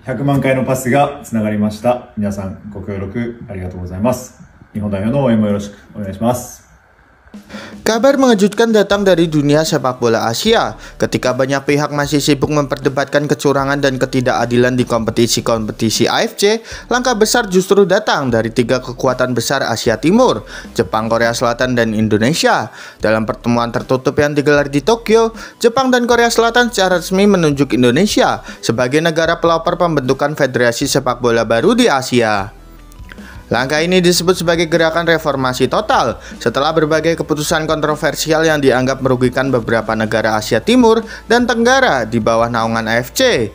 100万回のパスがつながりました。皆さんご協力ありがとうございます。日本代表の応援もよろしくお願いします。Kabar mengejutkan datang dari dunia sepak bola Asia ketika banyak pihak masih sibuk memperdebatkan kecurangan dan ketidakadilan di kompetisi-kompetisi AFC. Langkah besar justru datang dari tiga kekuatan besar Asia Timur, Jepang, Korea Selatan, dan Indonesia. Dalam pertemuan tertutup yang digelar di Tokyo, Jepang dan Korea Selatan secara resmi menunjuk Indonesia sebagai negara pelopor pembentukan federasi sepak bola baru di Asia. Langkah ini disebut sebagai gerakan reformasi total setelah berbagai keputusan kontroversial yang dianggap merugikan beberapa negara Asia Timur dan Tenggara di bawah naungan AFC.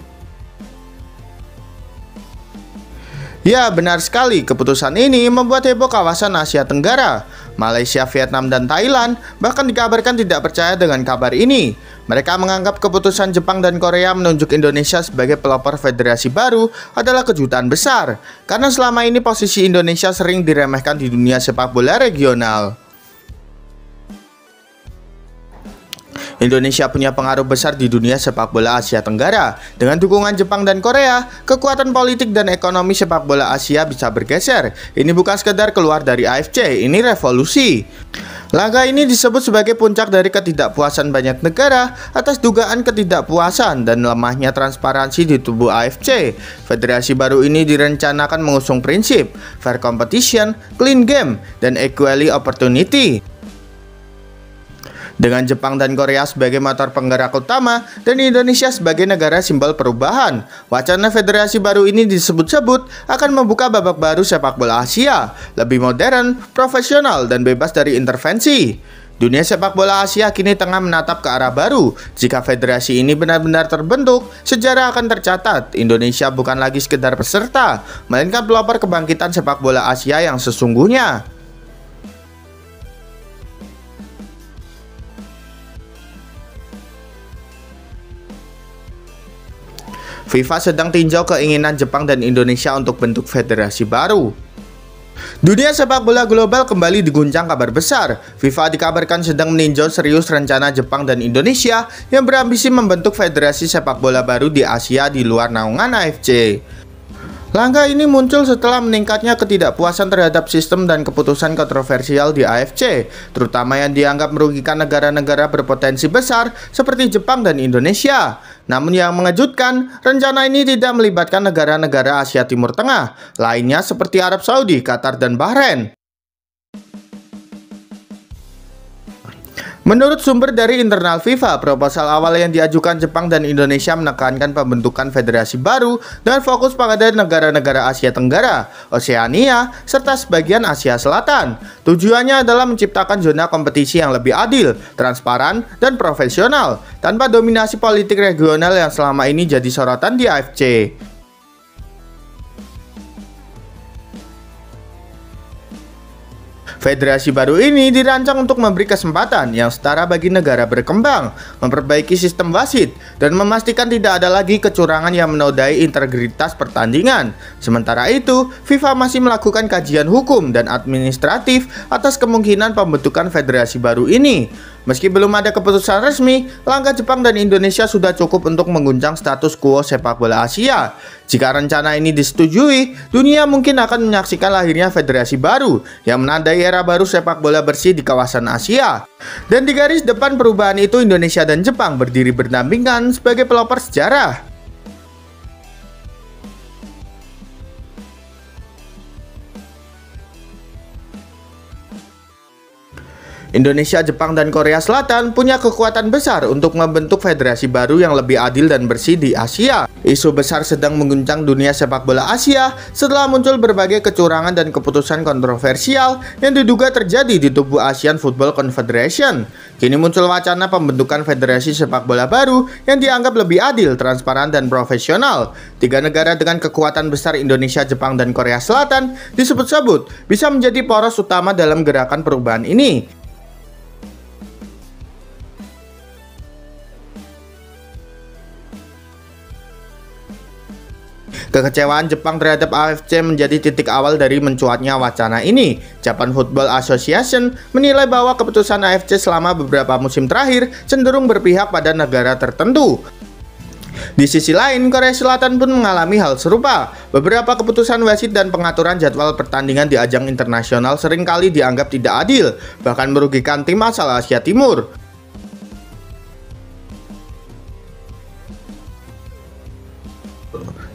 Ya, benar sekali, keputusan ini membuat heboh kawasan Asia Tenggara. Malaysia, Vietnam, dan Thailand bahkan dikabarkan tidak percaya dengan kabar ini. Mereka menganggap keputusan Jepang dan Korea menunjuk Indonesia sebagai pelopor federasi baru adalah kejutan besar, karena selama ini posisi Indonesia sering diremehkan di dunia sepak bola regional. Indonesia punya pengaruh besar di dunia sepak bola Asia Tenggara. Dengan dukungan Jepang dan Korea, kekuatan politik dan ekonomi sepak bola Asia bisa bergeser. Ini bukan sekedar keluar dari AFC, ini revolusi. Langkah ini disebut sebagai puncak dari ketidakpuasan banyak negara atas dugaan ketidakpuasan dan lemahnya transparansi di tubuh AFC. Federasi baru ini direncanakan mengusung prinsip fair competition, clean game, dan equality opportunity. Dengan Jepang dan Korea sebagai motor penggerak utama dan Indonesia sebagai negara simbol perubahan, wacana federasi baru ini disebut-sebut akan membuka babak baru sepak bola Asia, lebih modern, profesional, dan bebas dari intervensi. Dunia sepak bola Asia kini tengah menatap ke arah baru. Jika federasi ini benar-benar terbentuk, sejarah akan tercatat. Indonesia bukan lagi sekedar peserta, melainkan pelopor kebangkitan sepak bola Asia yang sesungguhnya. FIFA sedang tinjau keinginan Jepang dan Indonesia untuk bentuk federasi baru. Dunia sepak bola global kembali diguncang kabar besar. FIFA dikabarkan sedang meninjau serius rencana Jepang dan Indonesia yang berambisi membentuk federasi sepak bola baru di Asia di luar naungan AFC. Langkah ini muncul setelah meningkatnya ketidakpuasan terhadap sistem dan keputusan kontroversial di AFC, terutama yang dianggap merugikan negara-negara berpotensi besar seperti Jepang dan Indonesia. Namun yang mengejutkan, rencana ini tidak melibatkan negara-negara Asia Timur Tengah lainnya seperti Arab Saudi, Qatar, dan Bahrain. Menurut sumber dari internal FIFA, proposal awal yang diajukan Jepang dan Indonesia menekankan pembentukan federasi baru dengan fokus pada negara-negara Asia Tenggara, Oseania, serta sebagian Asia Selatan. Tujuannya adalah menciptakan zona kompetisi yang lebih adil, transparan, dan profesional, tanpa dominasi politik regional yang selama ini jadi sorotan di AFC. Federasi baru ini dirancang untuk memberi kesempatan yang setara bagi negara berkembang, memperbaiki sistem wasit, dan memastikan tidak ada lagi kecurangan yang menodai integritas pertandingan. Sementara itu, FIFA masih melakukan kajian hukum dan administratif atas kemungkinan pembentukan federasi baru ini. Meski belum ada keputusan resmi, langkah Jepang dan Indonesia sudah cukup untuk mengguncang status quo sepak bola Asia. Jika rencana ini disetujui, dunia mungkin akan menyaksikan lahirnya federasi baru yang menandai era baru sepak bola bersih di kawasan Asia. Dan di garis depan perubahan itu, Indonesia dan Jepang berdiri berdampingan sebagai pelopor sejarah. Indonesia, Jepang, dan Korea Selatan punya kekuatan besar untuk membentuk federasi baru yang lebih adil dan bersih di Asia. Isu besar sedang mengguncang dunia sepak bola Asia setelah muncul berbagai kecurangan dan keputusan kontroversial yang diduga terjadi di tubuh Asian Football Confederation. Kini muncul wacana pembentukan federasi sepak bola baru yang dianggap lebih adil, transparan, dan profesional. Tiga negara dengan kekuatan besar Indonesia, Jepang, dan Korea Selatan disebut-sebut bisa menjadi poros utama dalam gerakan perubahan ini. Kekecewaan Jepang terhadap AFC menjadi titik awal dari mencuatnya wacana ini. Japan Football Association menilai bahwa keputusan AFC selama beberapa musim terakhir cenderung berpihak pada negara tertentu. Di sisi lain, Korea Selatan pun mengalami hal serupa. Beberapa keputusan wasit dan pengaturan jadwal pertandingan di ajang internasional seringkali dianggap tidak adil, bahkan merugikan tim asal Asia Timur.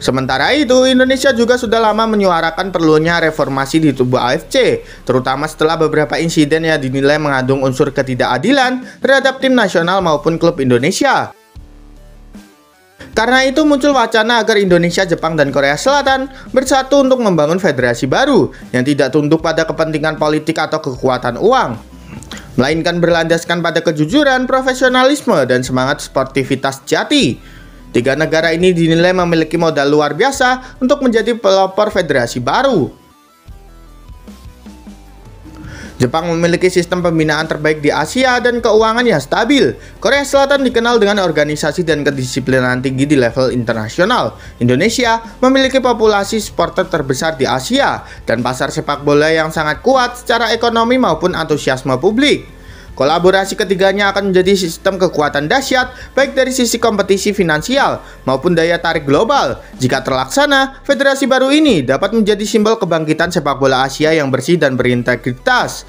Sementara itu, Indonesia juga sudah lama menyuarakan perlunya reformasi di tubuh AFC, terutama setelah beberapa insiden yang dinilai mengandung unsur ketidakadilan terhadap tim nasional maupun klub Indonesia. Karena itu muncul wacana agar Indonesia, Jepang, dan Korea Selatan bersatu untuk membangun federasi baru yang tidak tunduk pada kepentingan politik atau kekuatan uang, melainkan berlandaskan pada kejujuran, profesionalisme, dan semangat sportivitas jati. Tiga negara ini dinilai memiliki modal luar biasa untuk menjadi pelopor federasi baru. Jepang memiliki sistem pembinaan terbaik di Asia dan keuangan yang stabil. Korea Selatan dikenal dengan organisasi dan kedisiplinan tinggi di level internasional. Indonesia memiliki populasi supporter terbesar di Asia dan pasar sepak bola yang sangat kuat secara ekonomi maupun antusiasme publik. Kolaborasi ketiganya akan menjadi sistem kekuatan dahsyat baik dari sisi kompetisi finansial maupun daya tarik global. Jika terlaksana, federasi baru ini dapat menjadi simbol kebangkitan sepak bola Asia yang bersih dan berintegritas.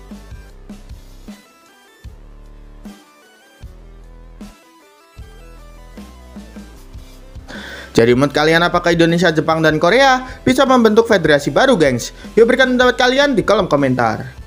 Jadi menurut kalian, apakah Indonesia, Jepang, dan Korea bisa membentuk federasi baru, gengs? Yuk berikan pendapat kalian di kolom komentar.